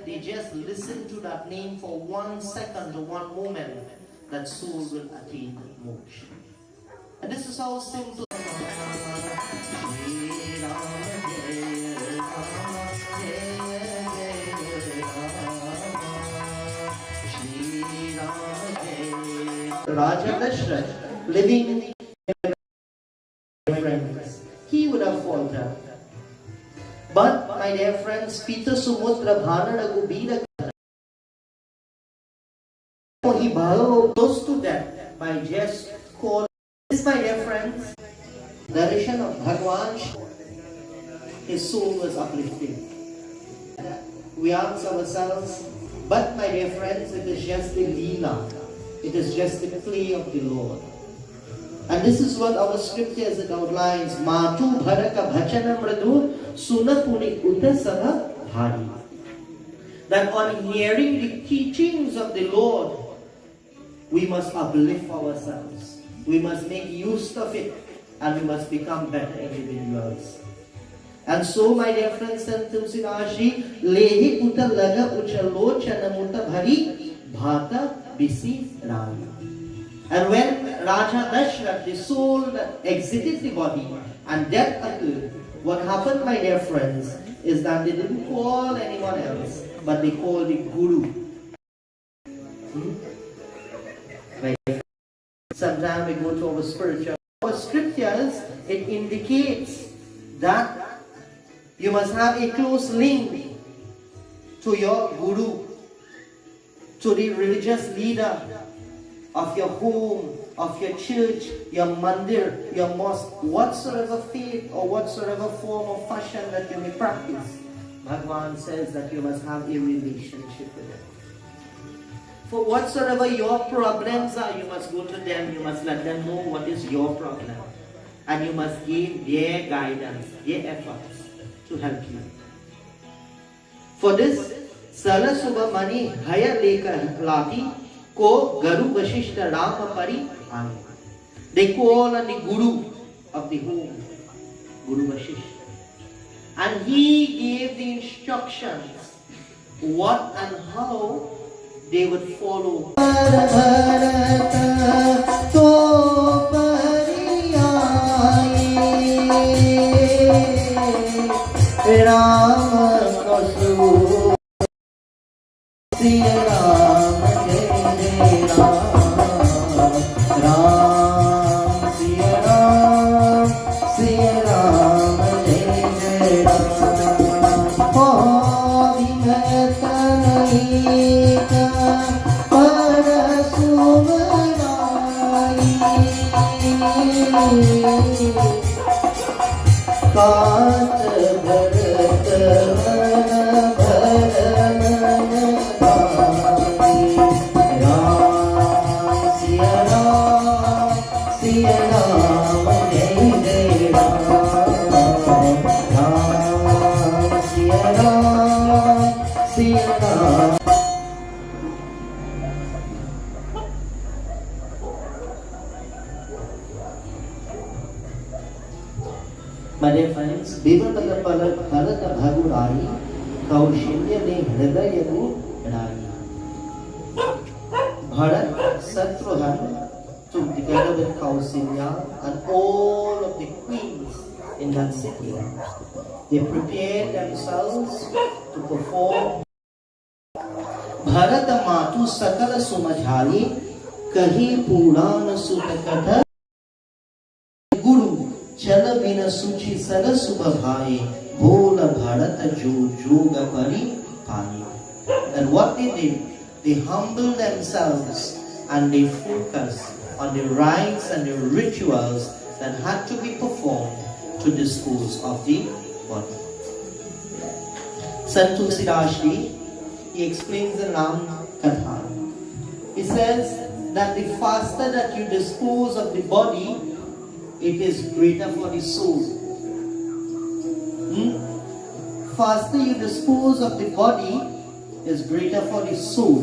They just listen to that name for 1 second or 1 moment, that soul will attain moksha. And this is how simple. Raja Dashrath, living in friends, he would have faltered. But, my dear friends, Peter Sumutra Bhanara Gubira, he bowed close to death by just calling. This, my dear friends, narration of Bhagwan, his soul was uplifting. We ask ourselves, but my dear friends, it is just the Leela, it is just the play of the Lord. And this is what our scriptures it outlines. Matu bharaka bhachana mradu sunapuni utasava bhari. That on hearing the teachings of the Lord, we must uplift ourselves. We must make use of it, and we must become better individuals. And so, my dear friends and Tulsinashi, lehi uta laga uchalochana muta bhari bhata bisi rani. And when Raja Dashrath, the soul that exited the body and death occurred, what happened, my dear friends, is that they didn't call anyone else, but they called the Guru. Right? Sometimes we go to our spiritual. Our scriptures, it indicates that you must have a close link to your Guru, to the religious leader of your home, of your church, your mandir, your mosque, whatsoever faith or whatsoever form or fashion that you may practice. Bhagwan says that you must have a relationship with them. For whatsoever your problems are, you must go to them, you must let them know what is your problem. And you must give their guidance, their efforts to help you. For this, Sala Subha Mani Haya Leka Lati Ko Garu Vashishta Rama Pari Ani. They call on the Guru of the home, Guru Vashishta. And he gave the instructions what and how they would follow. My dear friends, Bhimatala Bharata Bhagurai, Kaushilya ne Hridaya ko Rai. Bharat, Satrughan took together with Kausilya and all of the queens in that city. They prepared themselves to perform. Bharata Matu Sakala Sumajhali Kahi Purana Sutakatha Guru Chala Vina Suchi Sara Subhavai Bhola Bharata Juga Pari Pani. And what they did, they humbled themselves and they focused on the rites and the rituals that had to be performed to dispose of the body. Sant Tulsidas Ji, he explains the Ram Katha. He says that the faster that you dispose of the body, it is greater for the soul. Faster you dispose of the body is greater for the soul.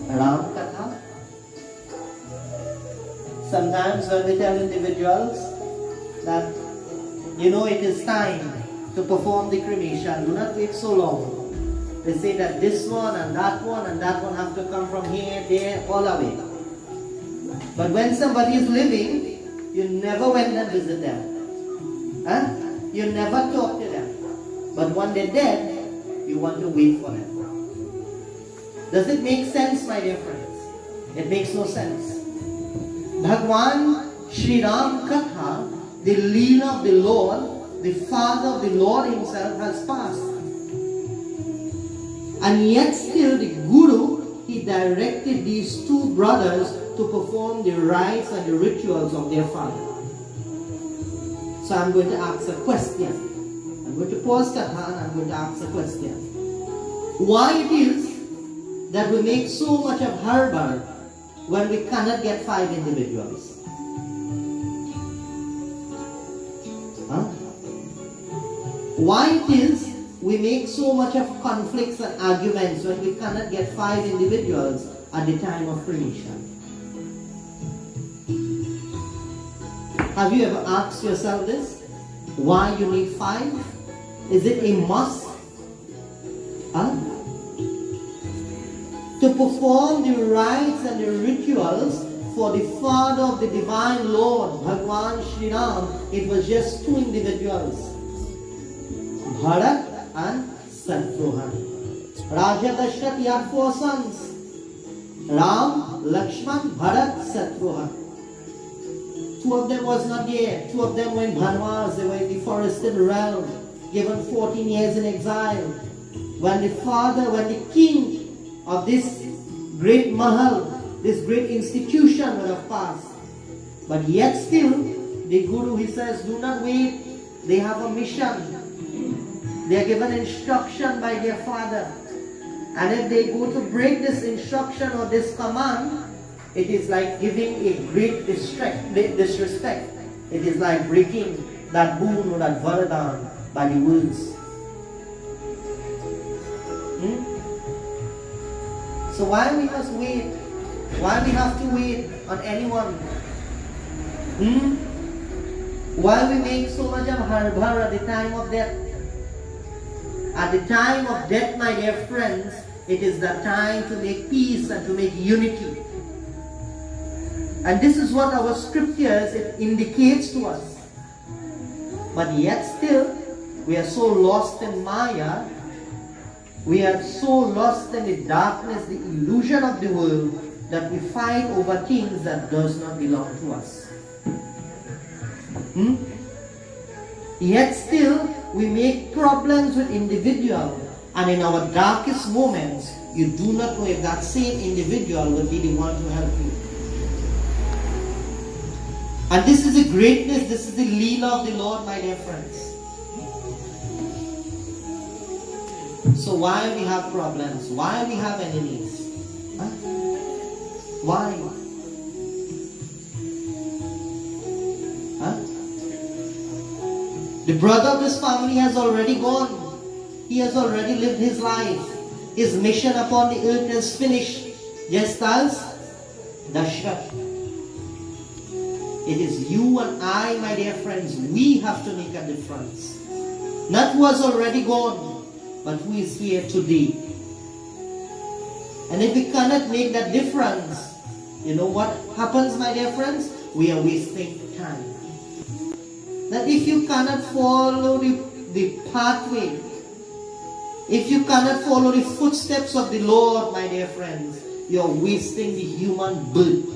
Ram Katha. Sometimes when we tell individuals that, it is time to perform the cremation, do not wait so long. They say that this one and that one have to come from here, there, all away. But when somebody is living, you never went and visit them. You never talk to them. But when they're dead, you want to wait for them. Does it make sense, my dear friends? It makes no sense. Bhagwan Sri Ram Katha, the Leela of the Lord, the Father of the Lord himself has passed. And yet still the Guru, he directed these two brothers to perform the rites and the rituals of their father. So I'm going to ask a question. I'm going to pause Katha and I'm going to ask a question. Why it is that we make so much of harbour when we cannot get 5 individuals? Why it is we make so much of conflicts and arguments when we cannot get 5 individuals at the time of cremation? Have you ever asked yourself this? Why you need 5? Is it a must? To perform the rites and the rituals for the Father of the Divine Lord, Bhagwan Sri Ram, it was just 2 individuals. Bharat and Shatrughan. Raja Dashrath, he had 4 sons. Ram, Lakshman, Bharat, Shatrughan. 2 of them was not there. 2 of them were in Banwas. They were in the forested realm, given 14 years in exile. When the king of this great Mahal, this great institution would have passed. But yet still, the Guru, he says, do not wait. They have a mission. They are given instruction by their father. And if they go to break this instruction or this command, it is like giving a great disrespect. It is like breaking that boon or that varadan by the words. So why we must wait? Why we have to wait on anyone? Why we make so much of harbar at the time of death? At the time of death, my dear friends, it is the time to make peace and to make unity. And this is what our scriptures indicates to us. But yet still, we are so lost in Maya. We are so lost in the darkness, the illusion of the world, that we fight over things that does not belong to us. Yet still, we make problems with individuals, and in our darkest moments, you do not know if that same individual will be the one to help you. And this is the greatness, this is the Leela of the Lord, my dear friends. So why we have problems? Why we have enemies? Why? The brother of this family has already gone. He has already lived his life. His mission upon the earth is finished. Just as Dashrath. It is you and I, my dear friends, we have to make a difference. Not who has already gone, but who is here today. And if we cannot make that difference, you know what happens, my dear friends? We are wasting time. That if you cannot follow the pathway, if you cannot follow the footsteps of the Lord, my dear friends, you're wasting the human birth.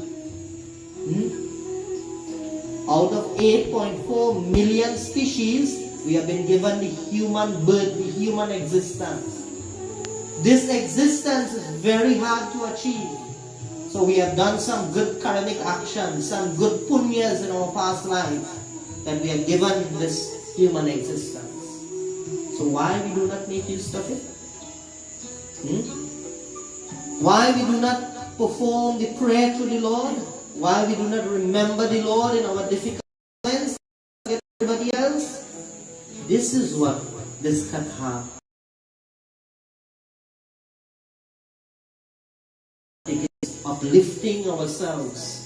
Out of 8.4 million species, we have been given the human birth, the human existence. This existence is very hard to achieve. So we have done some good karmic actions, some good punyas in our past life, that we have given this human existence. So why we do not make use of it? Why we do not perform the prayer to the Lord? Why we do not remember the Lord in our difficult moments like everybody else? This is what this katha is, uplifting ourselves.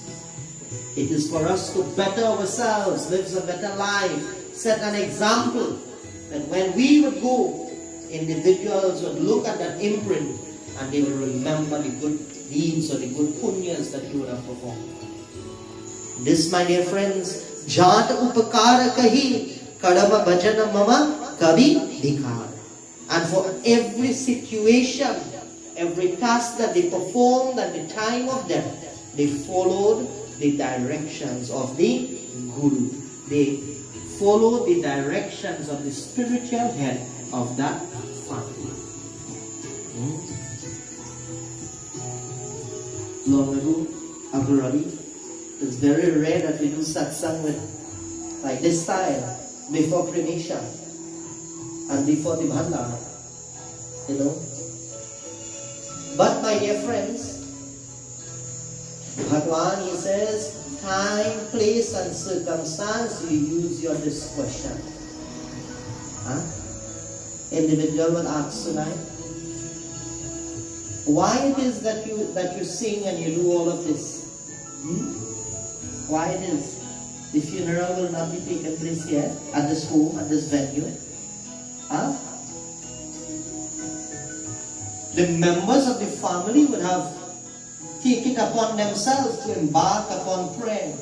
It is for us to better ourselves, live a better life, set an example that when we would go, individuals would look at that imprint and they will remember the good deeds or the good punyas that you would have performed. This, my dear friends, Jat upakara kahi kadama bhajana mama kavi dikar. And for every situation, every task that they performed at the time of death, they followed the directions of the Guru. They followed the directions of the spiritual head of that family. Long ago, Abu Rabi, it's very rare that we do satsang with like this style before cremation and before the bhandara, you know. But my dear friends, Bhagwan, he says, time, place and circumstance, you use your discretion. Individual will ask tonight, why it is that you sing and you do all of this? Why it is? The funeral will not be taken place here, at this home, at this venue. The members of the family would have taken it upon themselves to embark upon prayer,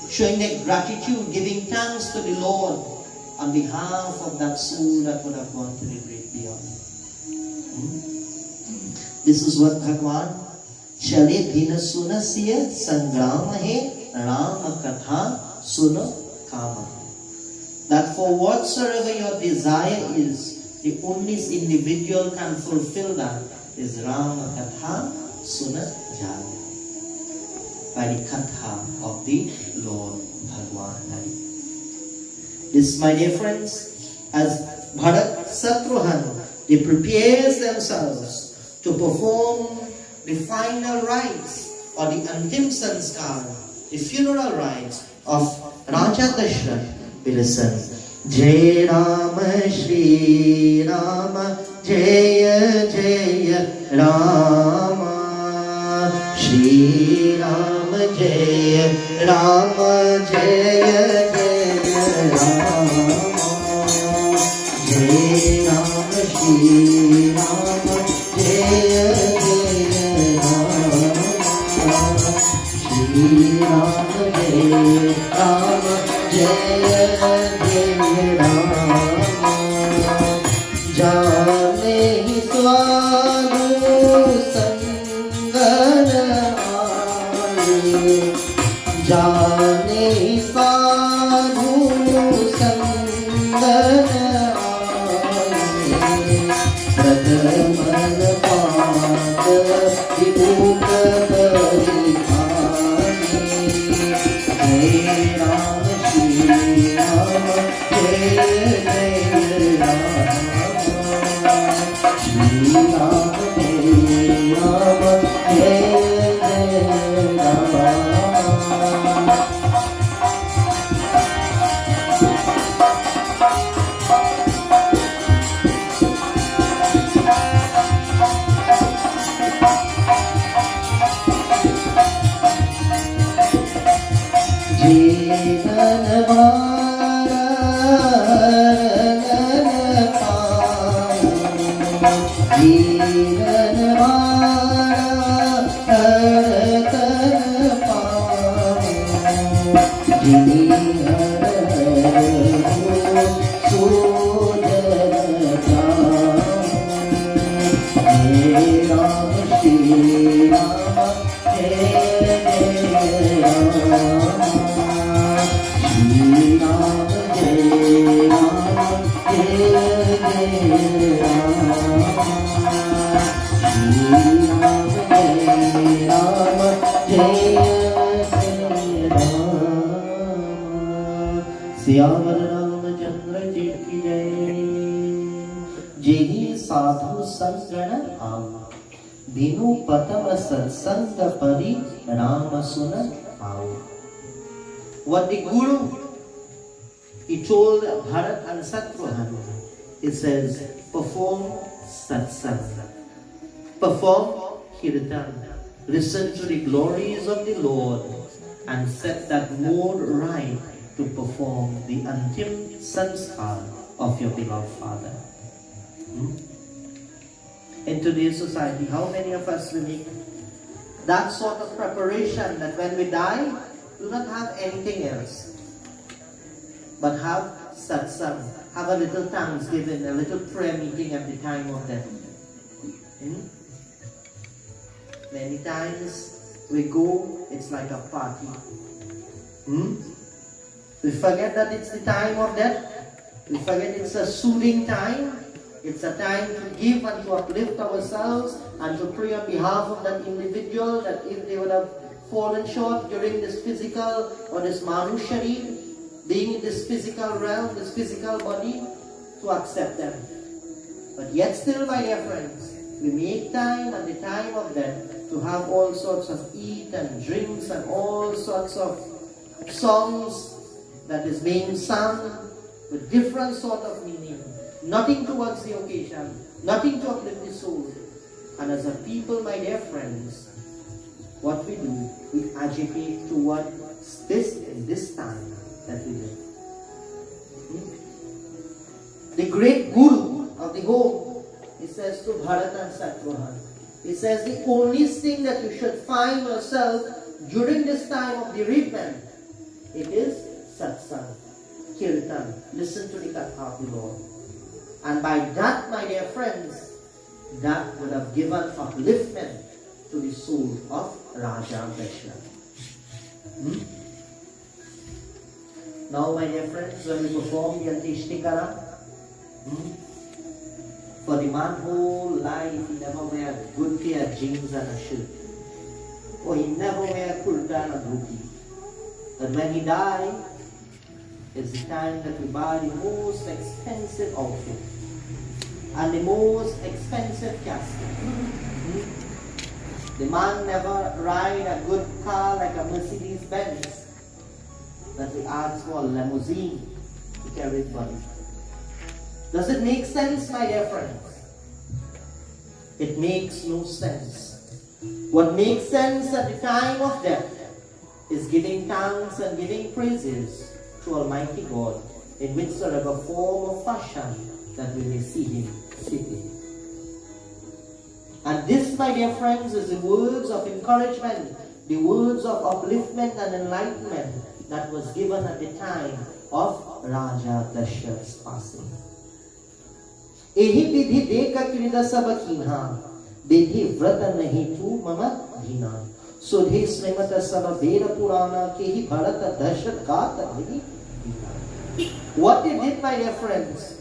showing their gratitude, giving thanks to the Lord on behalf of that soul that would have gone to the great beyond. This is what Bhagwan Chale Bhina Suna Siya Sangrama He Rama Katha Suna Kama. That for whatsoever your desire is, the only individual can fulfill that is Rama Katha Suna Jaya. By the Katha of the Lord Bhagwan Hari. This, my dear friends, as Bharat Satruhan, they prepare themselves to perform the final rites or the Antim Sanskar, the funeral rites of Raja Dashrath. We listen. Jai Rama Shri Rama Jaya Jaya Rama Shri Rama Jaya Rama Jaya Jaya Rama Jai Rama Shri Rama Jaya Jaya Rama Shri Rama Jaya Rama Jaya Jaya Rama Jane hi swadu sangana aale Jane hi swadu sangana aale Pradhaman paat vibhuk parithani Jai Rama Shri Rama Jai Jai Rama Shri Rama Jai Rama Jai Jai Rama Siyavar Ramchandra ji की जय। जेहि साधु संगण आव, बिनु पतम सत्संग परि राम सुन आव। What the Guru, he told Bharat and Satrughan, he says, perform satsang, perform kirtan, listen to the glories of the Lord, and set that mode right to perform the antim sanskar of your beloved Father. In today's society, how many of us will make that sort of preparation that when we die, do not have anything else, but have satsang, have a little thanksgiving, a little prayer meeting at the time of death. Many times we go, it's like a party. We forget that it's the time of death. We forget it's a soothing time. It's a time to give and to uplift ourselves and to pray on behalf of that individual, that if they would have fallen short during this physical or this manushari, being in this physical realm, this physical body, to accept them. But yet still, my dear friends, we make time at the time of death to have all sorts of eat and drinks and all sorts of songs that is being sung with different sort of meaning. Nothing towards the occasion, nothing to uplift the soul. And as a people, my dear friends, what we do, we agitate towards this in this time that we live. The great Guru of the home, he says to Bharat and Satrughan, he says the only thing that you should find yourself during this time of bereavement, it is satsang, kirtan, listen to the katha of the Lord. And by that, my dear friends, that would have given upliftment to the soul of Raja Daksha. Now, my dear friends, when we perform the Antishtikara, for the man whole life, he never wear a good pair of jeans and a shirt. Or he never wear a kurta and a dhoti. But when he dies, it's the time that we buy the most expensive outfit and the most expensive casket. The man never ride a good car like a Mercedes Benz, that we ask for a limousine to carry his body. Does it make sense, my dear friends? It makes no sense. What makes sense at the time of death is giving thanks and giving praises to Almighty God in whichsoever form or fashion that we may see Him sitting. And this, my dear friends, is the words of encouragement, the words of upliftment and enlightenment that was given at the time of Raja Daksha's passing. Ehi vidhi deka krida sabakina, vidhi vrata nahi tu mama dhina. Sudhe smrimata saba vera purana kehi bharata darshat gata bhagi. What they did, my dear friends,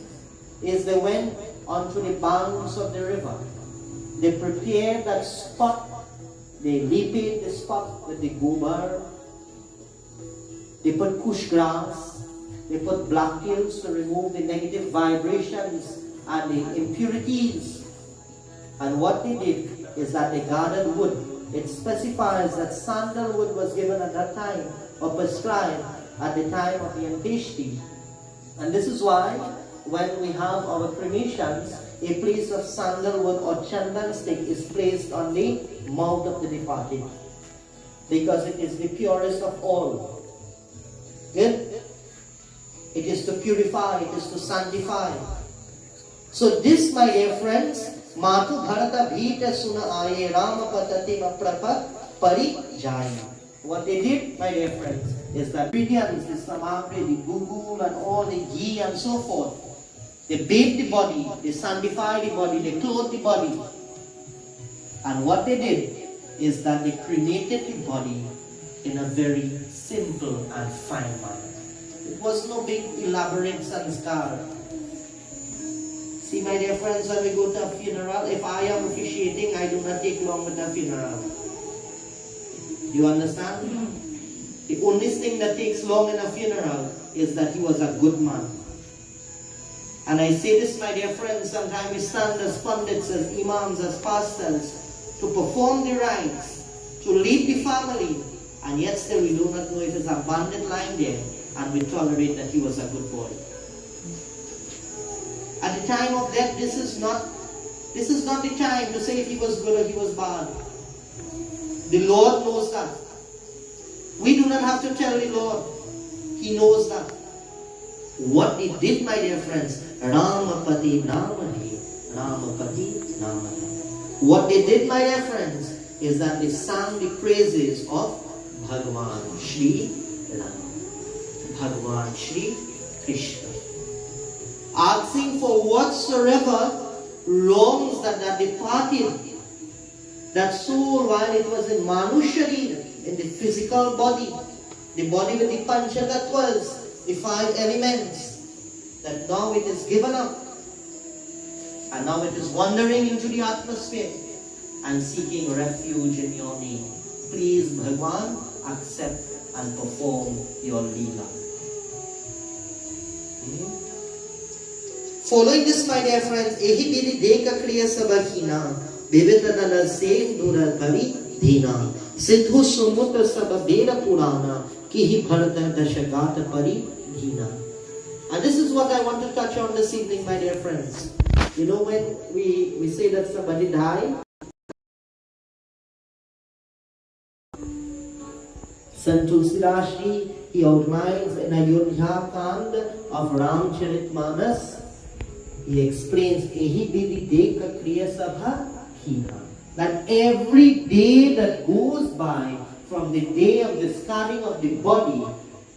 is they went onto the banks of the river. They prepared that spot. They leaped the spot with the gobar. They put kush grass. They put black hills to remove the negative vibrations and the impurities. And what they did is that they gathered wood. It specifies that sandalwood was given at that time or prescribed at the time of the Antishti. And this is why when we have our cremations, a place of sandalwood or chandan stick is placed on the mouth of the departed, because it is the purest of all. Good? It is to purify, it is to sanctify. So this, my dear friends, Matu Bharata Bhita Suna Aye Rama Patati Maprapa Pari Jaya. What they did, my dear friends, is that ingredients, the samagri, the gugul and all the ghee and so forth, they bathe the body, they sanctify the body, they clothe the body. And what they did is that they cremated the body in a very simple and fine manner. It was no big elaborate sanskar. See, my dear friends, when we go to a funeral, if I am officiating, I do not take long with the funeral. Do you understand? The only thing that takes long in a funeral is that he was a good man. And I say this, my dear friends, sometimes we stand as pundits, as imams, as pastors, to perform the rites, to lead the family, and yet still we do not know if it's a bandit lying there, and we tolerate that he was a good boy. At the time of death, this is not the time to say if he was good or he was bad. The Lord knows that. We do not have to tell the Lord. He knows that. What he did, my dear friends, Ramapati Namati, Ramapati Namati. What they did, my dear friends, is that they sang the praises of Bhagavan Shri Ram, Bhagavan Shri Krishna, asking for whatsoever wrongs that departed, that soul while it was in Manushari, in the physical body, the body with the Panchatatvas, the 5 elements, that now it is given up, and now it is wandering into the atmosphere and seeking refuge in your name. Please, Bhagwan, accept and perform your Leela. Following this, my dear friends, Ehi Bidi Deka Kriya Sabakina, Vivitanana Sem Dural Bari Dina, Siddhu Sumuta Sababera Purana, Kihi Bharata Dashagata Pari Dina. And this is what I want to touch on this evening, my dear friends. You know, when we say that somebody died, Sant Tulsidashi, he outlines in Ayodhya Kand of Ramcharitmanas, he explains, Ehi Bidi Deka Kriya Sabha Hina. That every day that goes by from the day of discarding of the body,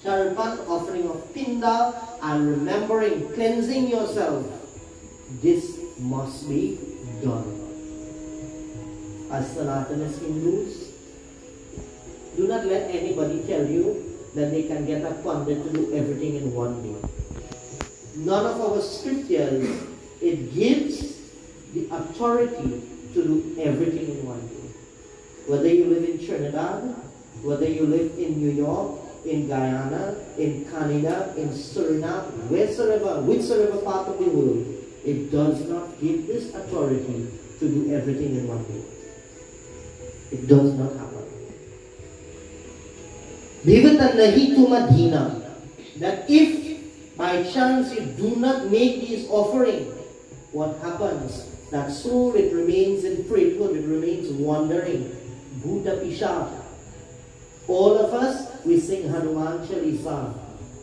Tarpan, offering of Pinda, and remembering, cleansing yourself, this must be done. As Sanatanis Hindus, do not let anybody tell you that they can get a pandit to do everything in one day. None of our scriptures, it gives the authority to do everything in one day. Whether you live in Trinidad, whether you live in New York, in Guyana, in Canada, in Suriname, whichsoever part of the world, it does not give this authority to do everything in one day. It does not happen. That if by chance you do not make these offerings, what happens? That soul, it remains in praethood, it remains wandering. Bhuta Pisha. All of us, we sing Hanuman Chalisa.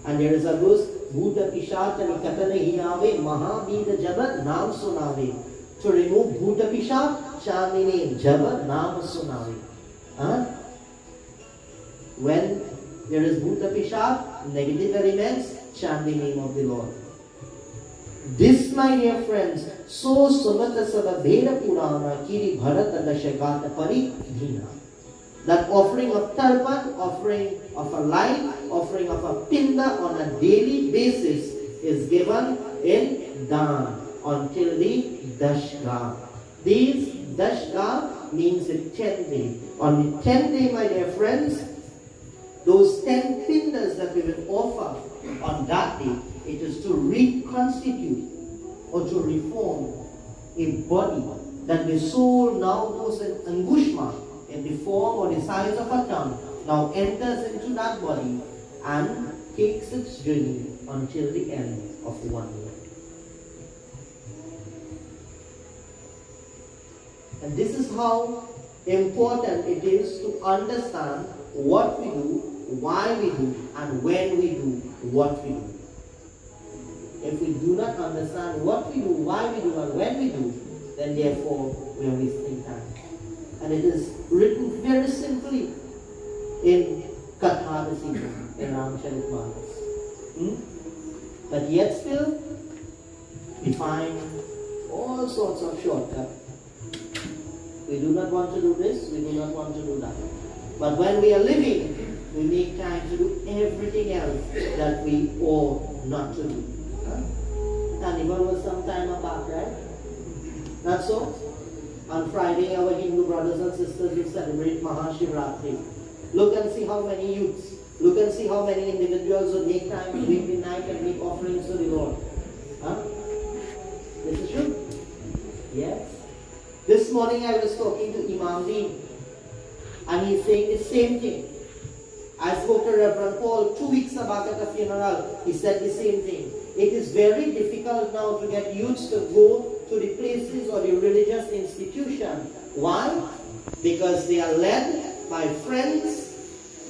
And there is a verse, Bhuta Pisha Nikatane Hinave Mahabida Jabat Nam Sunave. To remove Bhuta Pisha, Chandini Jabat Nam Sunave. When there is Bhuta Pisha, negative elements, chant the name of the Lord. This, my dear friends, so Sumata Sababera Purana Kiri Bharata Dashagata Pari Dhina. That offering of Tarpan, offering of a light, offering of a Pinda on a daily basis is given in Dan until the Dashga. These Dashga means the 10th day. On the 10th day, my dear friends, those 10 Pindas that we will offer on that day, it is to reconstitute or to reform a body that the soul now goes in Angushma, in the form or the size of a tongue, now enters into that body and takes its journey until the end of 1 year. And this is how important it is to understand what we do, why we do, and when we do what we do. If we do not understand what we do, why we do, and when we do, then therefore we are wasting time. And it is written very simply in Katha this evening, in Ramcharitmanas. But yet still, we find all sorts of shortcuts. We do not want to do this, we do not want to do that. But when we are living we make time to do everything else that we ought not to do. Carnival was some time back, right? Not so? On Friday, our Hindu brothers and sisters will celebrate Mahashivratri. Look and see how many youths, look and see how many individuals will make time to weep in night and make offerings to the Lord. This is true? Yes. This morning I was talking to Imam Dean, and he's saying the same thing. I spoke to Reverend Paul 2 weeks back at a funeral. He said the same thing. It is very difficult now to get youths to go to the places or the religious institution. Why? Because they are led by friends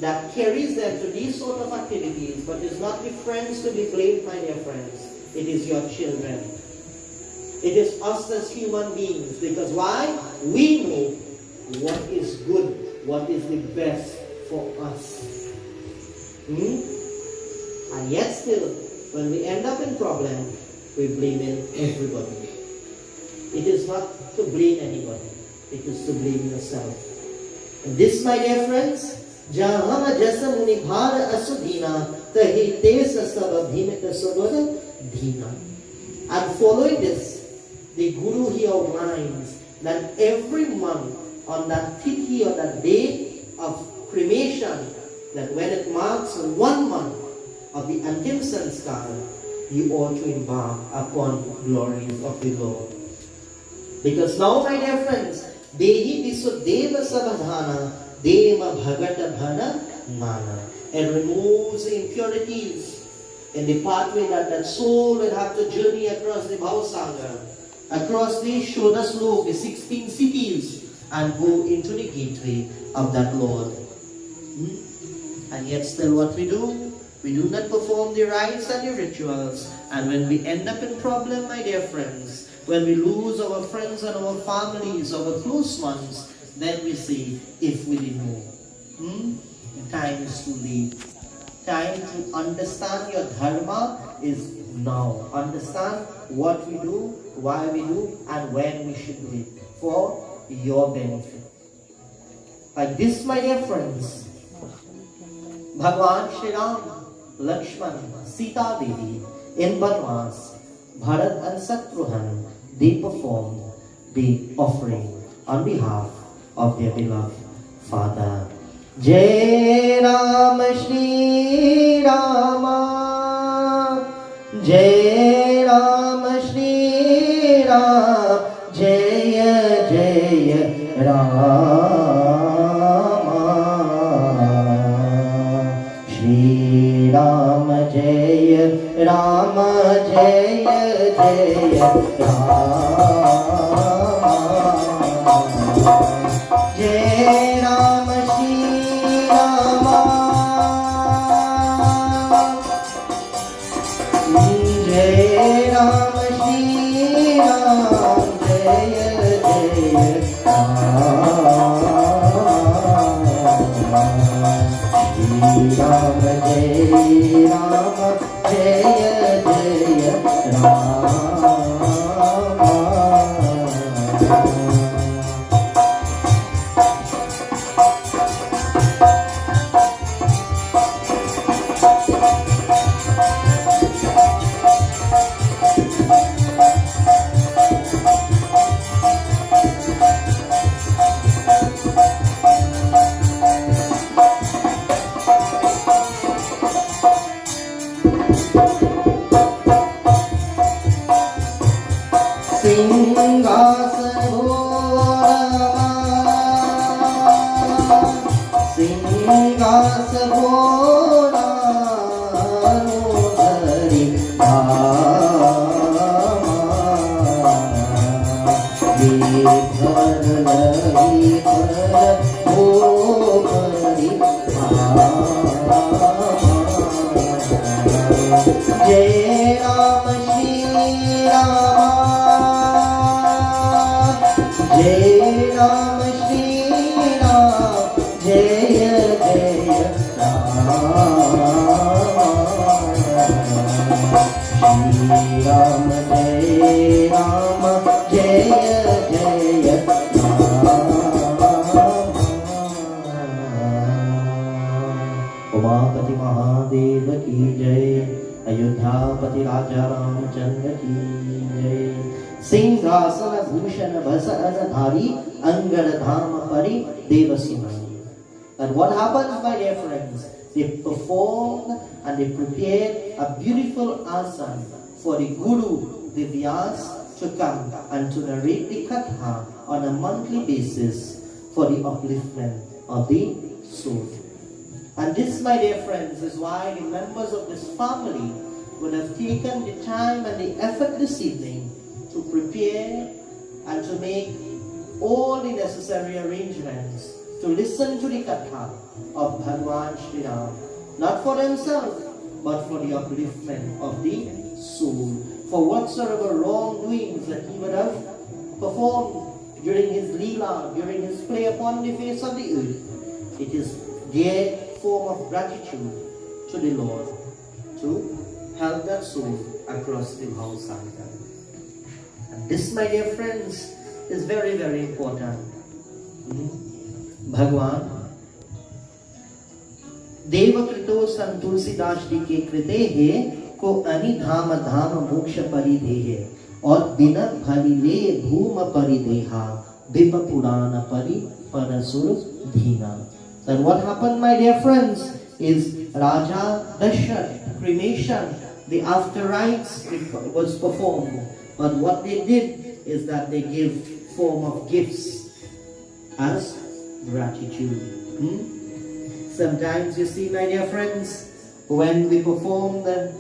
that carries them to these sort of activities, but it's not the friends to be blamed, my dear friends. It is your children. It is us as human beings. Because why? We know what is good, what is the best for us. And yet still, when we end up in problem, we blame everybody. It is not to blame anybody. It is to blame yourself. And this, my dear friends, Jaha jasa munibhar asudina tahi tesa sababhimita sododa dhina. And following this, the Guru here outlines that every month on that tithi or that day of cremation, that when it marks 1 month of the Antim Sanskar, you ought to embark upon glories of the Lord. Because now, my dear friends, Dehi Visuddeva Sabadhana Deva Bhagata Bhana Mana. It removes the impurities in the pathway that soul will have to journey across the Bhavasagar, across the Shodaslok, the 16 cities, and go into the gateway of that Lord. And yet still what we do not perform the rites and the rituals. And when we end up in problem, my dear friends, when we lose our friends and our families, our close ones, then we say, if we didn't know. The time is too late. Time to understand your dharma is now. Understand what we do, why we do, and when we should do it for your benefit. Like this, my dear friends, Bhagwan Shri Ram, Lakshman, Sita Devi, in Banwas, Bharat and Satrughan, they performed the offering on behalf of their beloved father. Jai Ram Shri Rama, Jai Ram Shri Ram, Jaya Jaya Rama, Shri Rama Jaya Rama Jaya Jaya Rama, Jai Ram Shri Rama, Jai Ram Shri Ram, Jaya Jaya Shri Ram Jai Ram Jaya Jaya Rama. Sitapati Raja Ramchandra ki jai. Singhasana Bhushan Vasana Dhari Angada Dhama Pari Devasumani. And what happens, my dear friends? They performed and they prepared a beautiful asana for the Guru Divyas to come and to narrate the Katha on a monthly basis for the upliftment of the soul. And this, my dear friends, is why the members of this family would have taken the time and the effort this evening to prepare and to make all the necessary arrangements to listen to the Katha of Bhagwan Shri Ram, not for themselves, but for the upliftment of the soul, for whatsoever wrongdoings that he would have performed during his Leela, during his play upon the face of the earth. It is their form of gratitude to the Lord to help that soul across the house. And this, my dear friends, is very, very important. Bhagwan Devakrito Santulsidas ji ke krite ko ani dhama dhama moksha paridehe aur binat bhali le bhuma parideha bipa purana pari parasur dhina. Then what happened, my dear friends, is Raja Dashath cremation, the after rites was performed. But what they did is that they give form of gifts as gratitude. Sometimes you see, my dear friends, when we perform the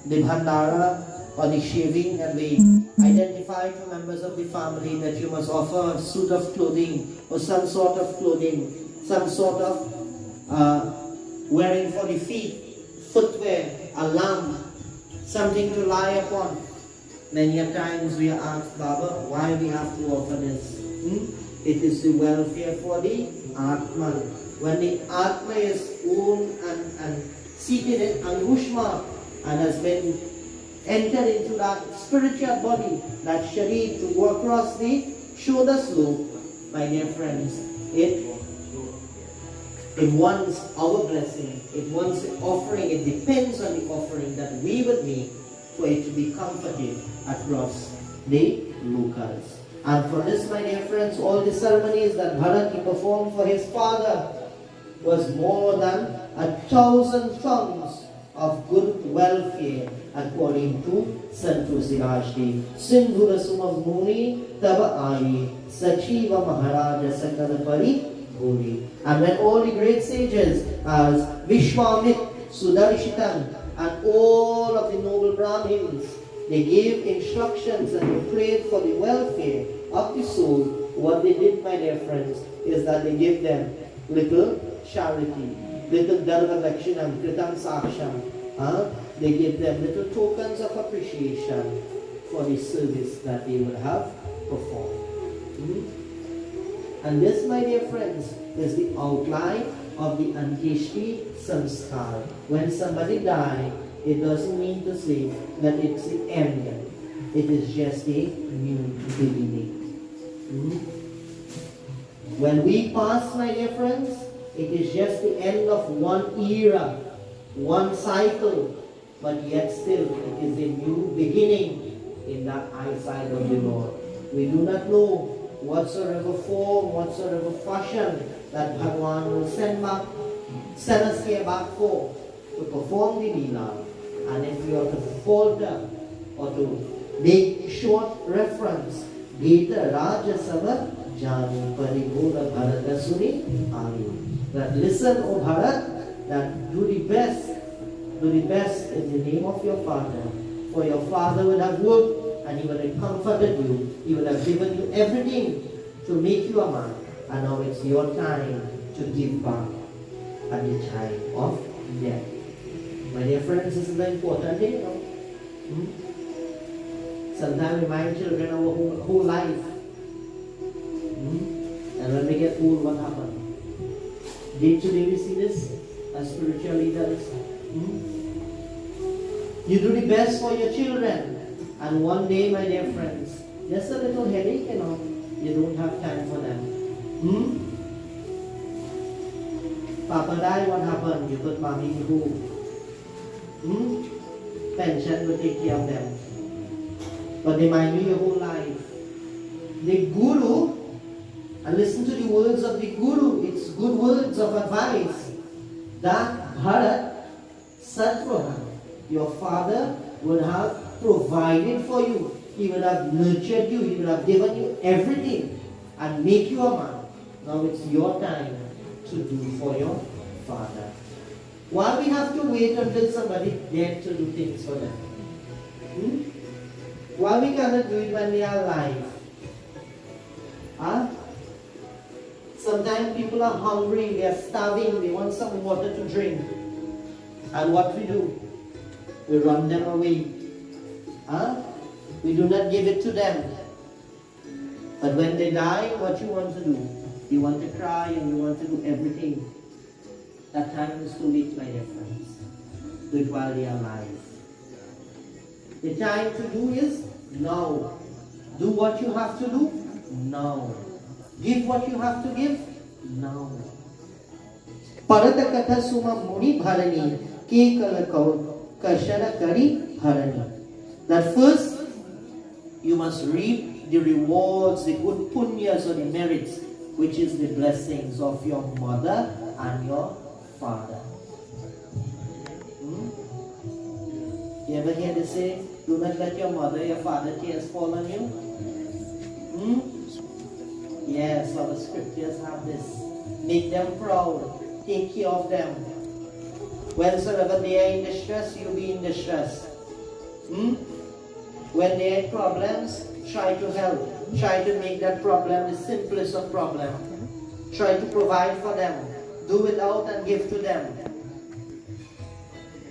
bhandara or the shaving and we identify to members of the family that you must offer a suit of clothing or some sort of clothing, some sort of wearing for the feet, footwear, a lamp, something to lie upon. Many a times we are asked, Baba, why we have to offer this? It is the welfare for the Atma. When the Atma is owned and seated in Angushma and has been entered into that spiritual body, that Sharir, to go across the shoulder slope, my dear friends, it wants our blessing, it wants the offering, it depends on the offering that we would make for it to be comforted across the lokas. And for this, my dear friends, all the ceremonies that Bharati performed for his father was more than 1,000 tonnes of good welfare, according to Santu Sirajdi. Sindhura Sumav Muni Taba Ai Sachiva Maharaja Sakala Pari Bhuri. And when all the great sages as Vishwamit, Sudarshitan, and all of the noble Brahmins, they gave instructions and they prayed for the welfare of the soul. What they did, my dear friends, is that they gave them little charity, little dharma dakshinam, kritam saksham. They gave them little tokens of appreciation for the service that they would have performed. And this, my dear friends, is the outline of the Antyeshti Samskar. When somebody dies, it doesn't mean to say that it's the end. It is just a new beginning. When we pass, my dear friends, it is just the end of one era, one cycle, but yet still it is a new beginning in that eyesight of the Lord. We do not know whatsoever form, whatsoever fashion that Bhagwan will send us here back for to perform the Leela. And if we are to falter or to make short reference, Gita Raja Sabha Jani Parigura Bharata Suni Ari. That listen, O Bharat, that do the best in the name of your father. For your father would have worked and he would have comforted you. He would have given you everything to make you a man. And now it's your time to give back at the time of death. My dear friends, this is an important thing, you know. Sometimes we mind children our whole life. And when they get old, what happens? Day to day we see this as spiritual leaders. You do the best for your children, and one day, my dear friends, just a little headache, you know, you don't have time for them. Papa died, what happened? You put mommy to go. pension will take care of them. But they might be your whole life. The Guru, and listen to the words of the Guru, it's good words of advice, that Bharat Sattvaha, your father, would have provided for you. He would have nurtured you. He would have given you everything and make you a man. Now it's your time to do for your father. Why we have to wait until somebody dead to do things for them? Why we cannot do it when they are alive? Huh? Sometimes people are hungry, they are starving, they want some water to drink. And what we do? We run them away. Huh? We do not give it to them. But when they die, what you want to do? You want to cry and you want to do everything. That time is too late, my dear friends. Do it while they are alive. The time to do is now. Do what you have to do now. Give what you have to give now. Paratakatha suma muni bharani ke kalakau kashara kari harani. That first, you must reap the rewards, the good punyas or the merits, which is the blessings of your mother and your father. You ever hear they say, do not let your mother, your father tears fall on you? Yes, our scriptures have this. Make them proud. Take care of them. Whensoever they are in distress, you be in distress. When they have problems, try to help. Try to make that problem the simplest of problems. Try to provide for them. Do without and give to them.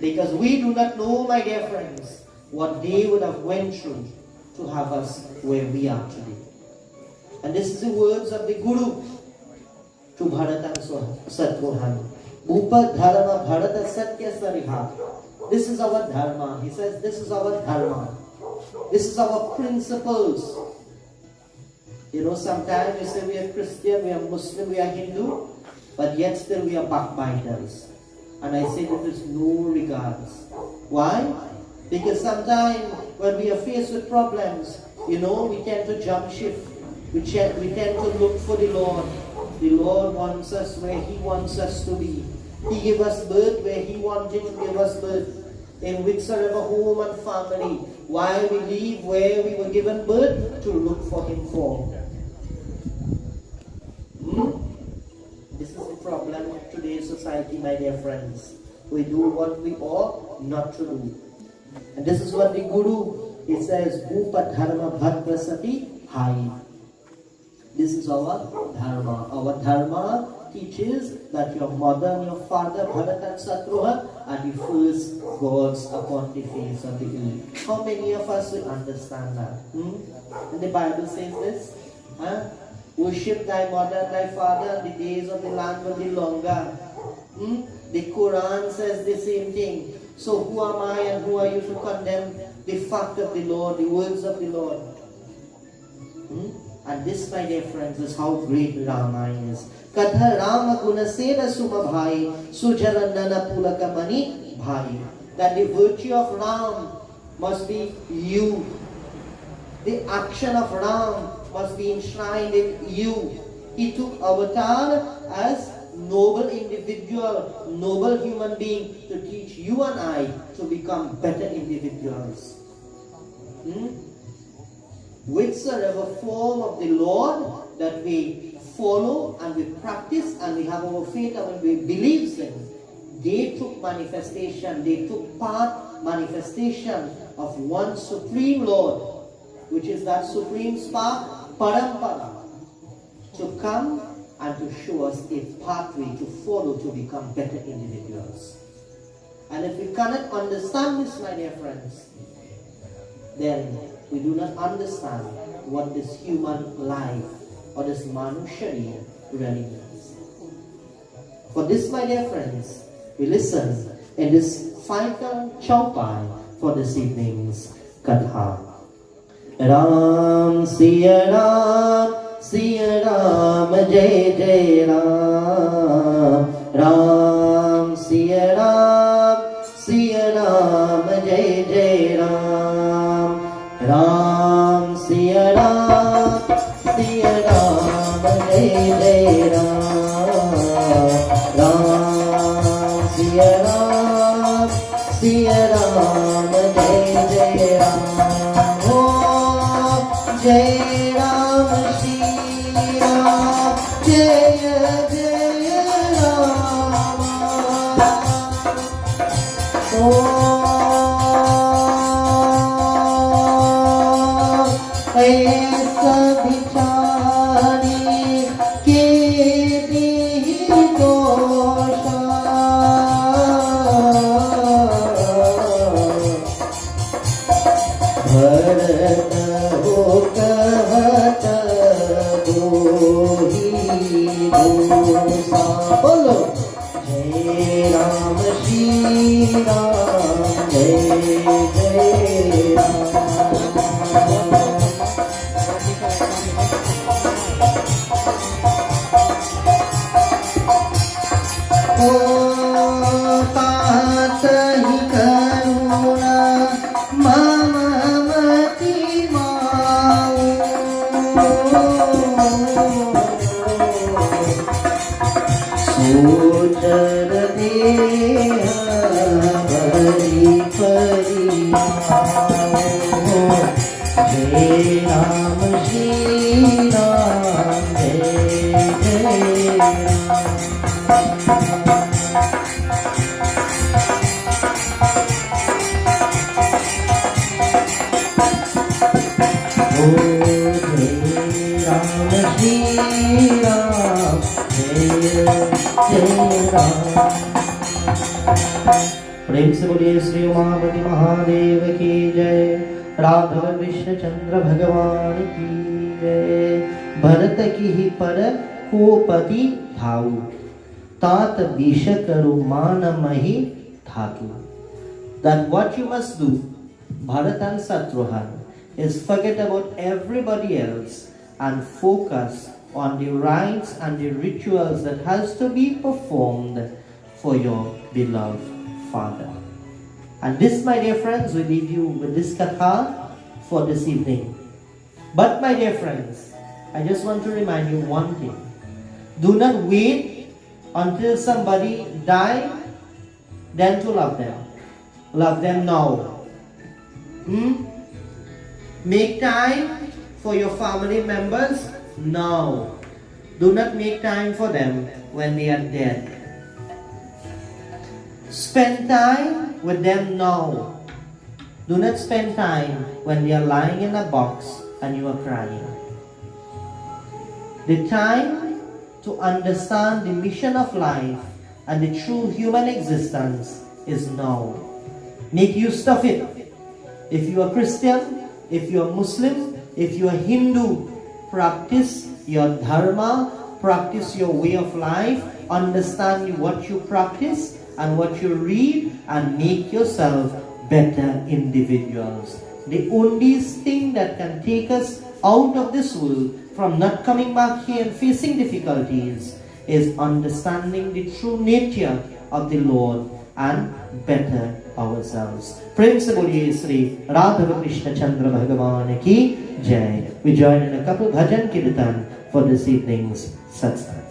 Because we do not know, my dear friends, what they would have went through to have us where we are today. And this is the words of the Guru to Bharata Sattvaha. Upa dharma Bharata Satya Sariha. This is our dharma. He says, this is our dharma. This is our principles. You know, sometimes we say we are Christian, we are Muslim, we are Hindu, but yet still we are backbiters. And I say that there's no regards. Why? Because sometimes when we are faced with problems, you know, we tend to jump ship. We tend to look for the Lord. The Lord wants us where He wants us to be. He gave us birth where He wanted to give us birth. In whichsoever home and family, while we live where we were given birth, to look for Him for. This is the problem of today's society, my dear friends. We do what we ought not to do. And this is what the Guru, he says, Bhupa Dharma Bhadra Sati Hai. This is our Dharma. Our Dharma teaches that your mother and your father, Bharata and Sattvaha, are the first gods upon the face of the earth. How many of us will understand that? And the Bible says this. Worship thy mother and thy father, and the days of the land will be longer. The Quran says the same thing. So who am I and who are you to condemn the fact of the Lord, the words of the Lord? And this, my dear friends, is how great Ramayana is. Katha Rama Gunasena Sumabhai Sujalanana Pulakamani Bhai. That the virtue of Ram must be you. The action of Ram must be enshrined in you. He took avatar as noble individual, noble human being, to teach you and I to become better individuals. Whichsoever form of the Lord that we follow and we practice and we have our faith and we believe in, they took manifestation, they took part manifestation of one supreme Lord, which is that supreme spark, Parampara, to come and to show us a pathway to follow to become better individuals. And if we cannot understand this, my dear friends, then we do not understand what this human life or this Manushari really means. For this, my dear friends, we listen in this final chaupai for this evening's Katha. Ram Siya Ram, Jai Jai Ram, Ram Siya Ram, Jai Jai Ram Siya Ram, Siya Ram, Jai Jai Ram. Ram Siya Ram, Siya Ram, Jai Jai Ram. Oh, Jai Ram, Shri Ram, Jaya Jaya Ram. Oh, ऐसा बिचारी के दी दोषा भरत हो कहत दोही दोषा। बोलो जय राम श्री राम, जय जय राम। तात ही करुणा ममती माऊ। सोचर देह भरी परियाऊ। जय राम श्री राम, जय जय राम। प्रेम से बोलिए श्री उमापति महादेव की जय। राधा कृष्ण चंद्र भगवान की जय। भरत की ही पर कोपति धाऊ, तात विष करु मान मही धातु। That what you must do, Bharat and Satruhan, is forget about everybody else and focus on the rites and the rituals that has to be performed for your beloved father. And this, my dear friends, we leave you with this katha for this evening. But my dear friends, I just want to remind you one thing. Do not wait until somebody die, then to love them. Love them now. Make time for your family members now. Do not make time for them when they are dead. Spend time with them now. Do not spend time when they are lying in a box and you are crying. The time to understand the mission of life and the true human existence is now. Make use of it. If you are Christian, if you are Muslim, if you are Hindu, practice your dharma, practice your way of life, understand what you practice and what you read, and make yourself better individuals. The only thing that can take us out of this world from not coming back here and facing difficulties is understanding the true nature of the Lord and better ourselves. Prem se boliye Sri Radha Krishna Chandra Bhagavan ki jai. We join in a couple bhajan kirtan for this evening's satsang.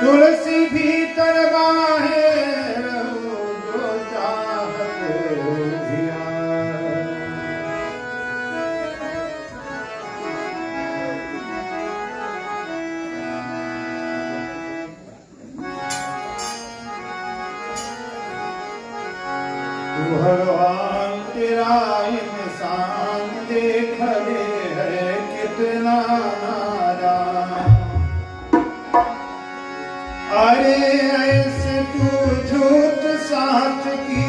तुलसी भीतर बाहे रहो जो चाहत धिया। तू भगवान तेरा इंसान देख ले है कितना नाराज। अरे ऐसे तू झूठ साच की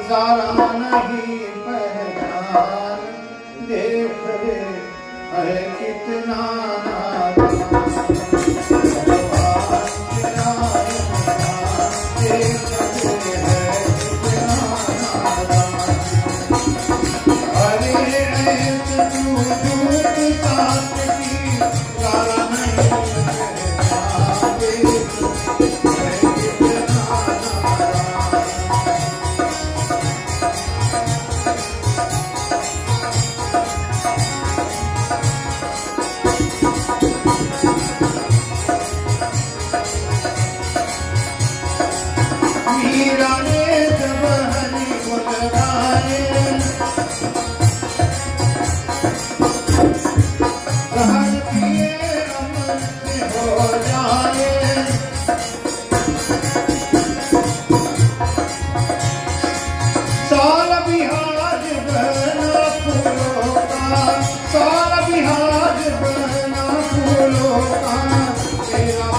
ज़रा नहीं पहचान, देख ले है कितना नादान। भगवान तेरा इंसान, देख ले है कितना नादान। अरे ऐसे तू झूठ साच की ज़रा नहीं पहचान, देख ले है कितना नादान। मीरा ने जब हरि गुण गाए, जहर पिए अमर से हो जाए। साल बिहार बना फूलों का, साल बिहार बना फूलों का, तेरा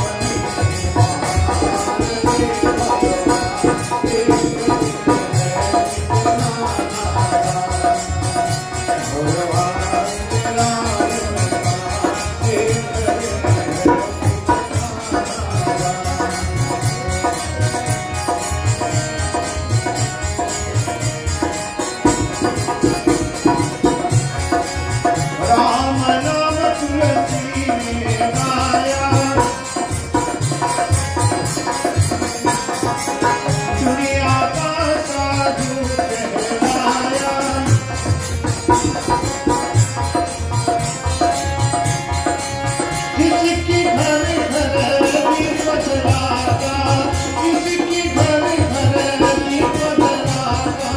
राम नाम तुलसी ने गाया, दुनिया का साधु कहलाया। किसकी घर घर दीप जलाता, किसकी घर घर दीप जलाता,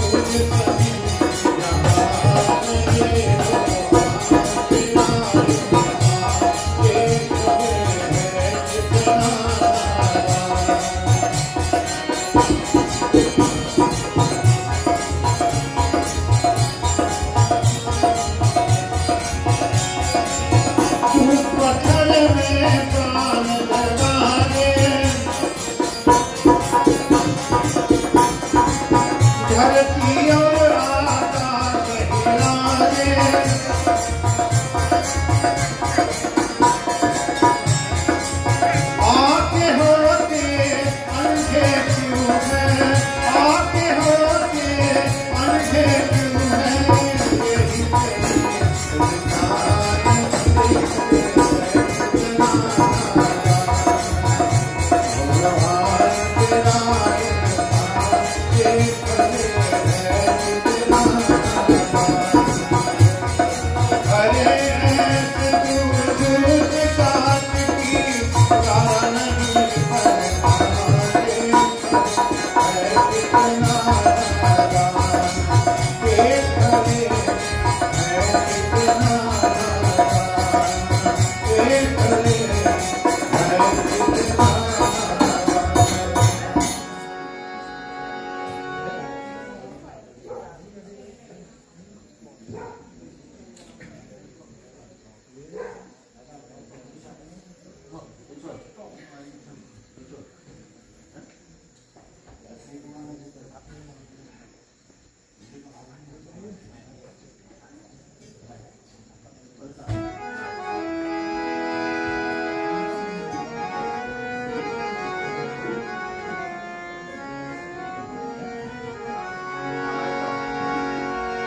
तुझ सभी जहान ये पत्थर में प्राण लगाए, धरती और आकाश हिलाए। आके होते अंधे क्यों हैं, आके होते अंधे क्यों हैं, यही तेरी सरकार, भगवान तेरा इंसान, देख ले है कितना नादान। अरे ऐसे तू झूठ साच की ज़रा नहीं पहचान, देख है कितना नादान। देख ले है कितना नादान, देख ले है कितना नादान।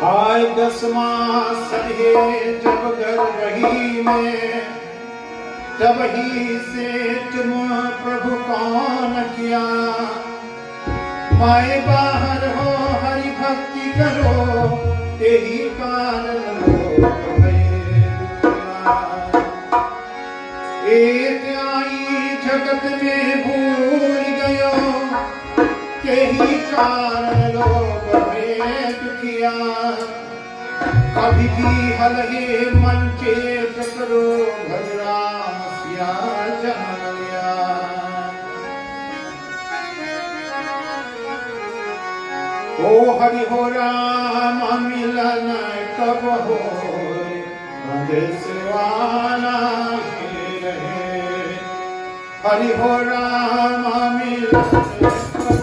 आय 10वां सहे जब घर रही में, तब ही से तुम प्रभु कौन किया। माए बाहर हो हरि भक्ति करो, तेही कारण लोक भये दुखिया। एक आई जगत में भूल गयो, तेही कारण लोक भये दुखिया। कभी भी हलहे मन चेत करो, भगराम सिया जन्म लिया। ओ हरि हो राम मिलन कब हो, देश वाला ही रहे। हरि हो राम मिलन करो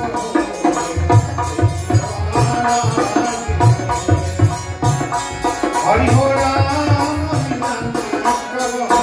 हरि हो राम मिलन करो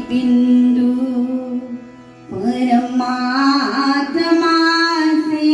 बिंदु परमात्मा से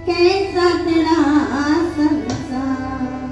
कैसा तेरा संसार।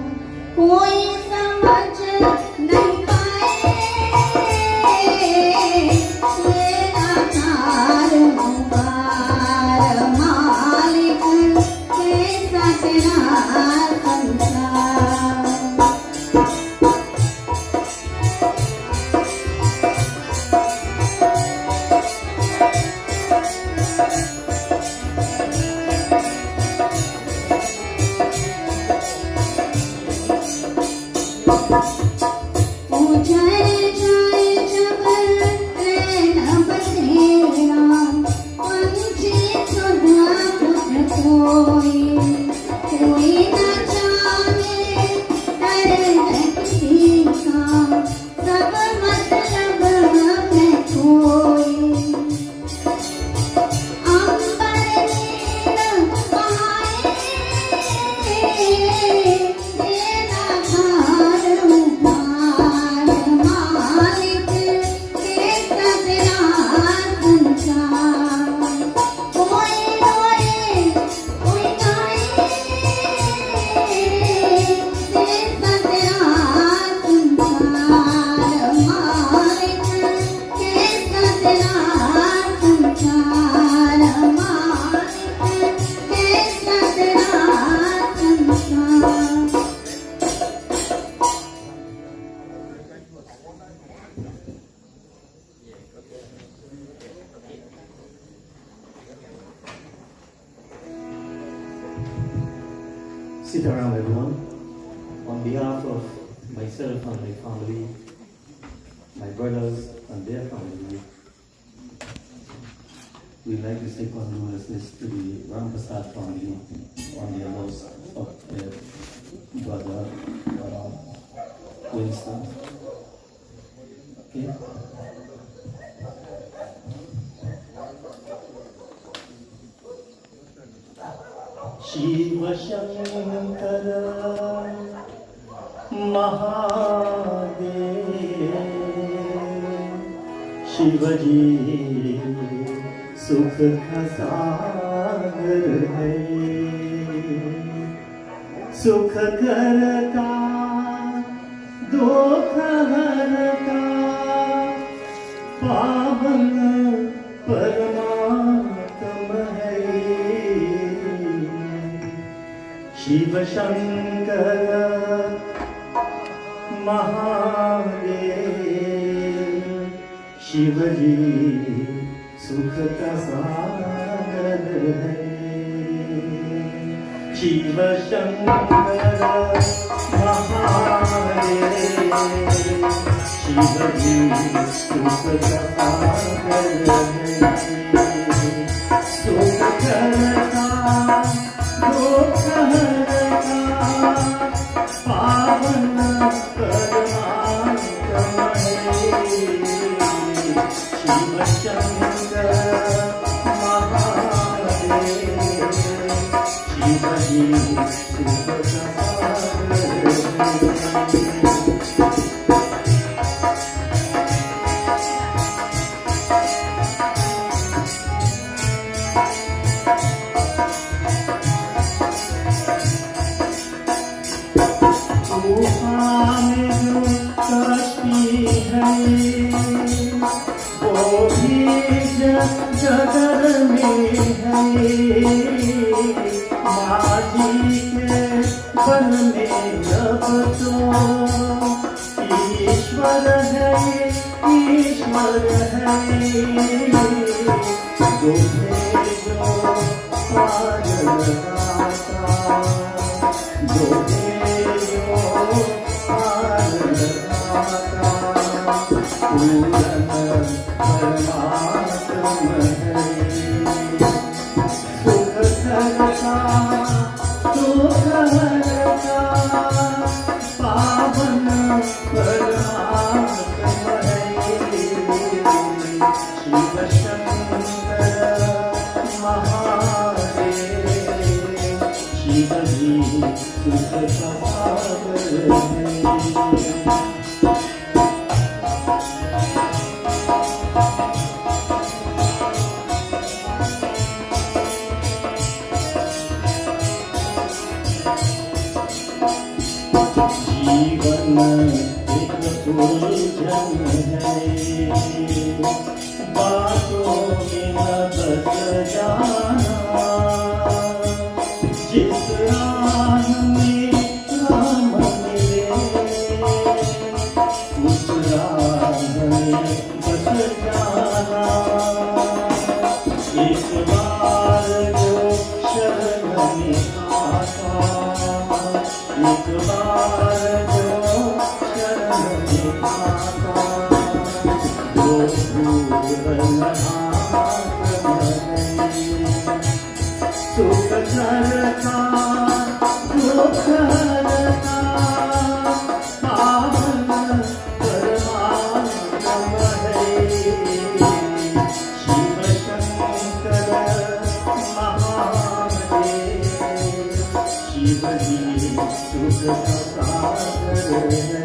Sit around, everyone. On behalf of myself and my family, my brothers and their family, we'd like to say condolences to the Rampersad family on their loss of their brother, Winston. Okay? Shiva Shankara Mahadev Shivaji Sukh ka sagar hai Sukh karta Dukh harta Pavan Paramatma hai Shiva Shankara Mahadev Shivaji Sukh ka sagar hai Shiva Shankara Mahadev Shivaji Sukh ka sagar hai Sukh karta Dukh harta Pavan Paramatma hai Shiva Shankara Mahadev Shivaji Sukh ka sagar hai तूफान जो कश्ती है वो भी जगर में है माझी के बन में अब तो ईश्वर है जो पार लगाता जो पूरन परमात्मा है सुख करता दुख हरता पावन परमात्मा है शिव शंकर महादेव शिवजी सुख का सागर है जीवन एक उलझन है बातों में न बस जाना जिस राह में राम मिले उस राह में बस जाना एक बार जो शरण में आता एक बार जो शरण में आता वो पूर्ण आत्मा है सुख करता दुख हरता पावन परमात्मा है शिव शंकर महादेव शिवजी सुख का सागर है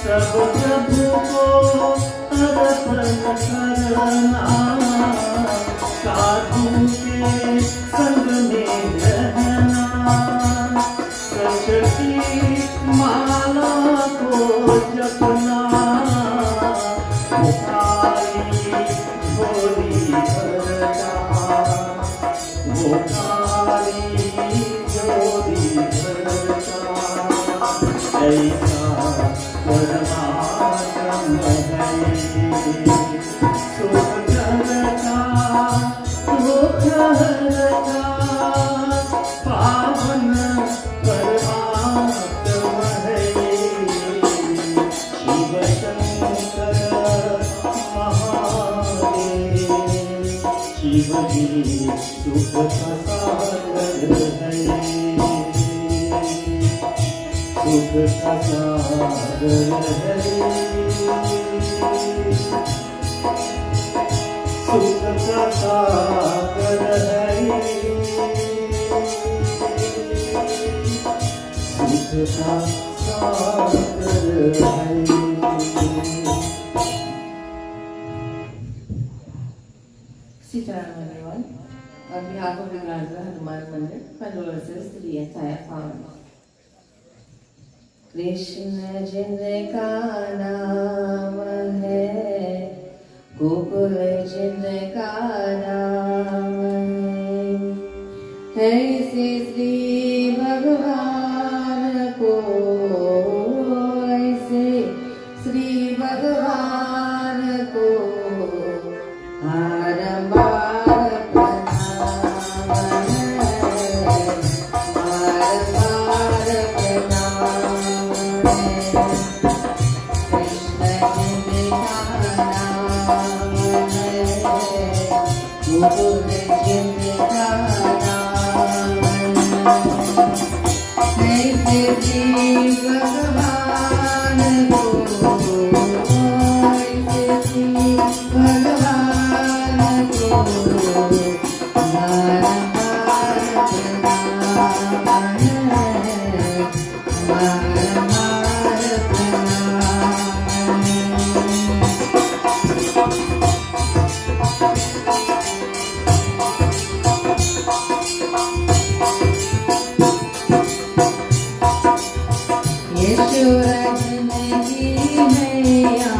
सब प्रभु को अर्पण करना साधु के संग में रहना सच की माला को जपना भुखारी झोली भरना पुकारी जोड़ी भरता ऐसा परमात्म है सुख करता दुख हरता पावन परमात्म है शिव शंकर महादेव शिव जी सुख का सागर है सुख का सागर है सुख का सागर है सुख का सागर है Sit down, everyone. On behalf of the Grand Hanuman Mandir, condolences to the entire family. Krishna जिनका नाम है गोकुल जिनका नाम है ऐसे श्री भगवान को ऐसे श्री भगवान को बारंबार प्रणाम है बारंबार प्रणाम है कृष्ण जिनका नाम है गोकुल जिनका नाम है ऐसे श्री भगवान को ऐसे श्री भगवान को बारंबार प्रणाम है बारंबार प्रणाम यशोदा जनकी मैया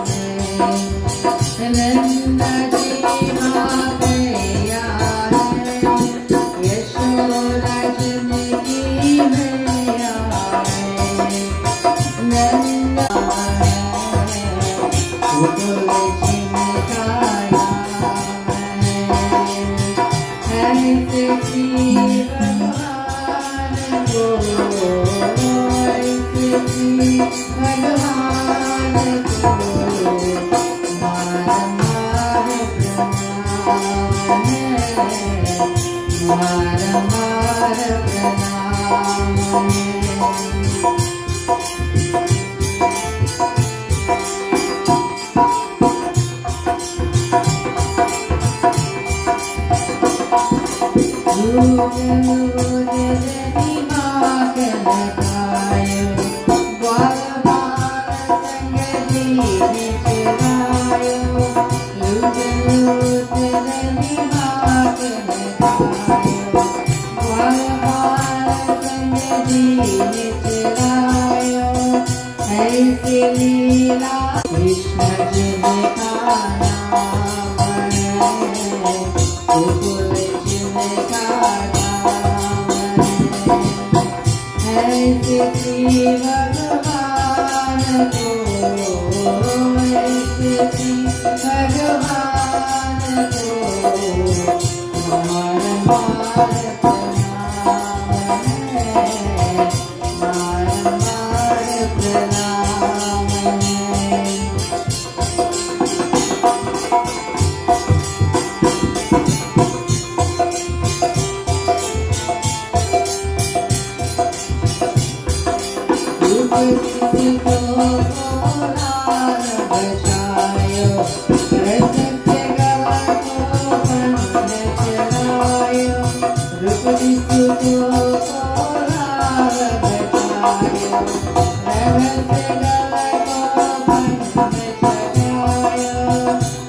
है नंदा जी माँ मैया है यशोदा जनकी मैया है नंदा है गोकुल जिनका नाम है ऐसे श्री भगवान को ऐसे श्री भगवान को बारंबार प्रणाम है बारंबार प्रणाम कृष्ण जिनका नाम है गोकुल जिनका नाम है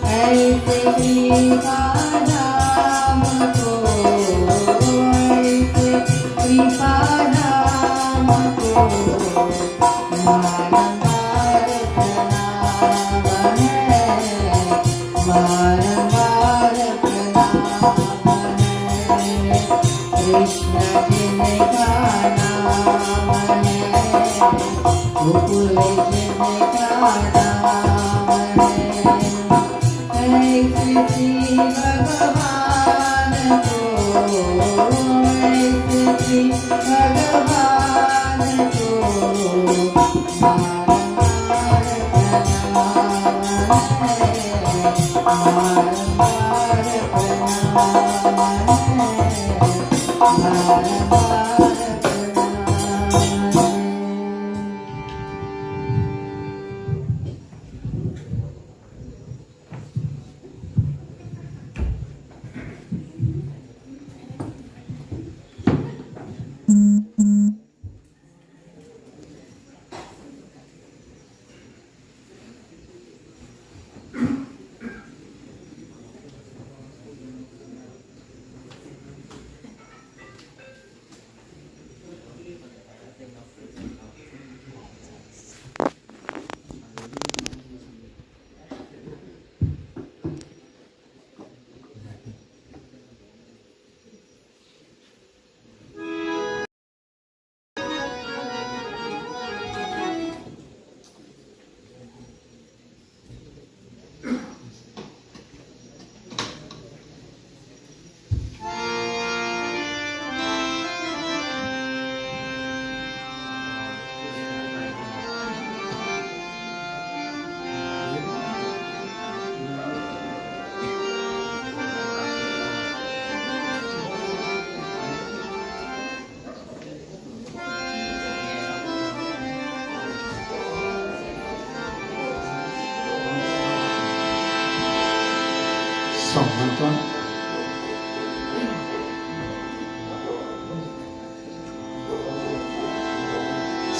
ऐसे श्री भगवान को ऐसे श्री भगवान को बारंबार प्रणाम है बारंबार प्रणाम है बारंबार प्रणाम है गोकुल जिनका नाम है श्री भगवान को, श्री भगवान को बारंबार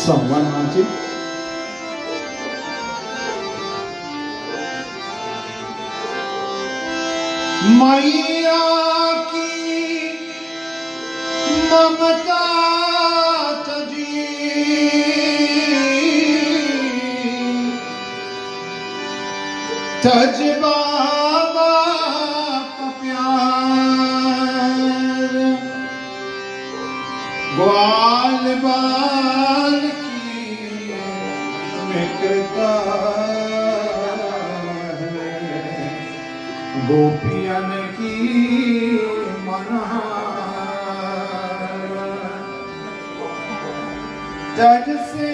Someone wanted. मैया की ममता तजी तज बाबा का प्यार ग्वाल बाल की मित्रता गोपियन की मनहार जज से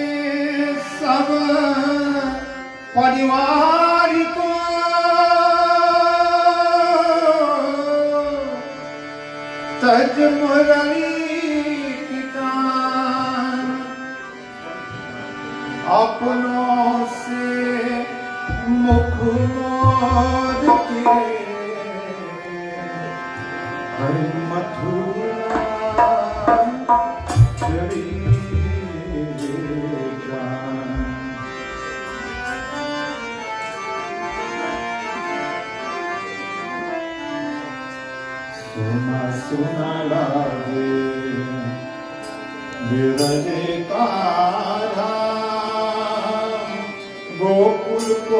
सब परिवार को तज मुरली कितान अपनों से मुख मोद के हर मथुरा चली जान। सुना सुना लागे विरजे का गोकुल को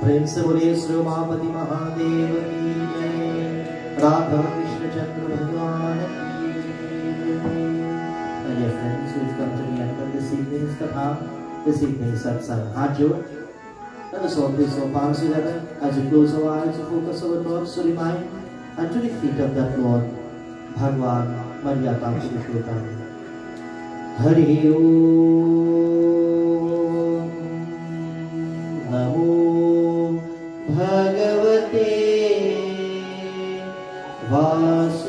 प्रेम से बोलिए श्री उमापति महादेव की जय, राधा कृष्ण चंद्र भगवान की जय। My dear friends, we've come to the end of this evening's katha, this evening's satsang. हाथ जोड़, let us all place our palms together as we close our eyes to focus our thoughts to the mind and to the feet of that Lord, Bhagwan Maryata Purushottam. Hari Om Namo Bhagavate Vasudevaya.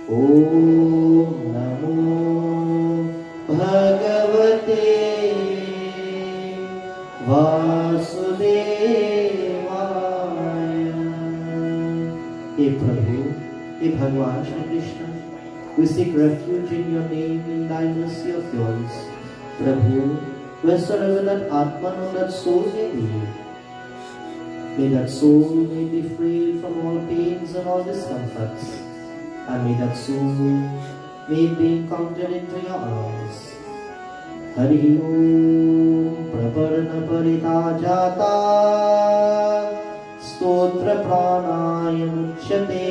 Om Namo Bhagavate Vasudevaya. Hey Prabhu, hey Bhagwan Shri Krishna, we seek refuge in your name, in thy mercy of yours. Prabhu, wheresoever that Atman or that soul may that soul may be freed from all pains and all discomforts, and may that soul may be encountered into your arms. Hari Om Praparna Parita Jata Stotra Pranaya Muchyate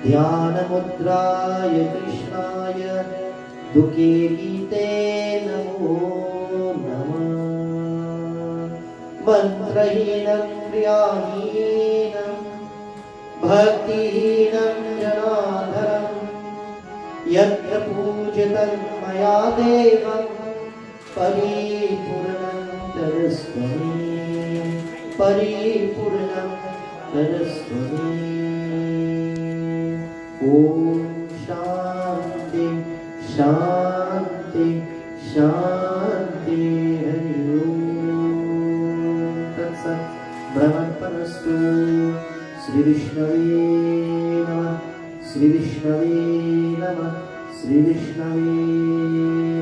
Dhyana Mudraya Krishnaya Dukhe Gite Namo Namah. Mantrahinam Kriyahinam Bhaktihinam Janadharam Yatra Pujatam Maya Devam Paripurnam Tarasvami Paripurnam Tarasvami. Om Shanti Shanti Shanti. Hari Om Tat Sat Brahmanpanastu. Sri Vishnave Namah Sri Vishnave Namah Sri Vishnave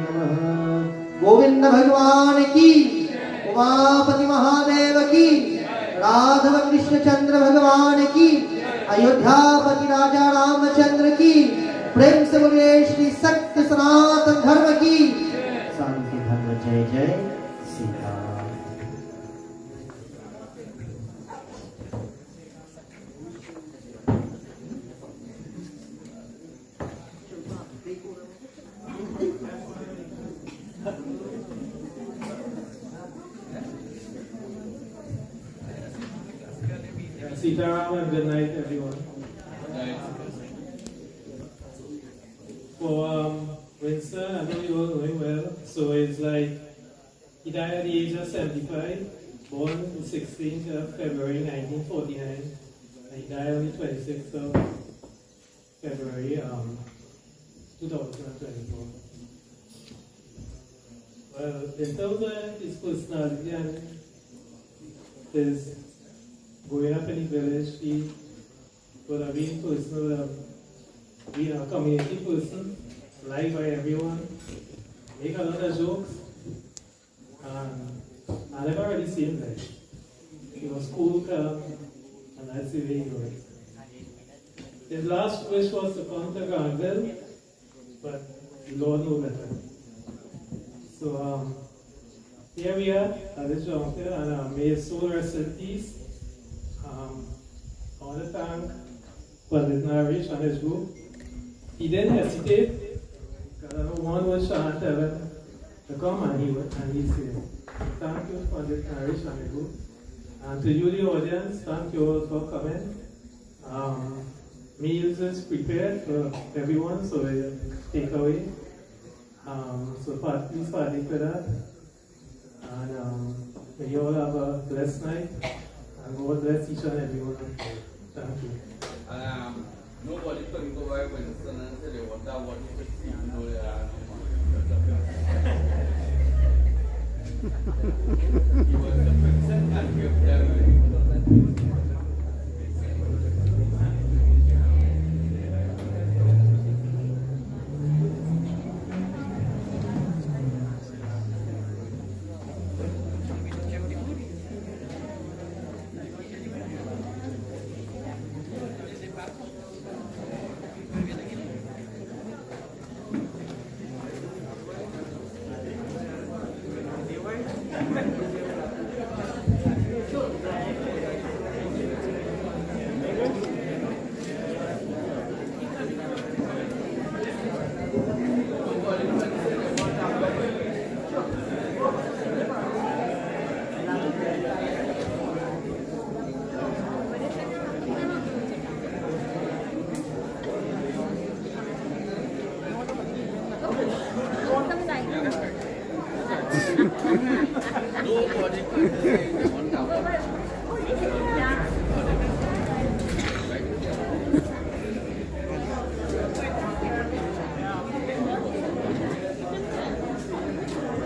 Namah. Govinda Bhagwan ki, Umapati Mahadev ki, Radha Krishna Chandra Bhagwan ki, Ayodhyapati Raja Ramchandra ki, प्रेम से बोलिए श्री सत्य सनातन धर्म की, शांति धर्म जय जय Sita. Sitaram and good night, everyone. For Winston, I know you all doing well. So it's like he died at the age of 75, born on the 16th of February 1949, and he died on the 26th of February 2024. Well, in terms of his personality and his growing up in the village, he would have been personal, being a community person, liked by everyone, make a lot of jokes, and I never really seen him like. He was cool, calm, and that's the way he was. His last wish was to come to Granville, but Lord knows better. So here we are at this juncture, and may his soul rest in peace. I want to thank Brother Narish and his group. He didn't hesitate, because I know one was trying to tell him to come, and he said, thank you, Brother Narish and his group. And to you, the audience, thank you all for coming. Meals is prepared for everyone, so they take away. So please partake with that. And may you all have a blessed night. And God bless each and every one. Thank you. And nobody can go by Winston and say they want that what you could see, you know, he was the president and give them. Nobody could say they want that one.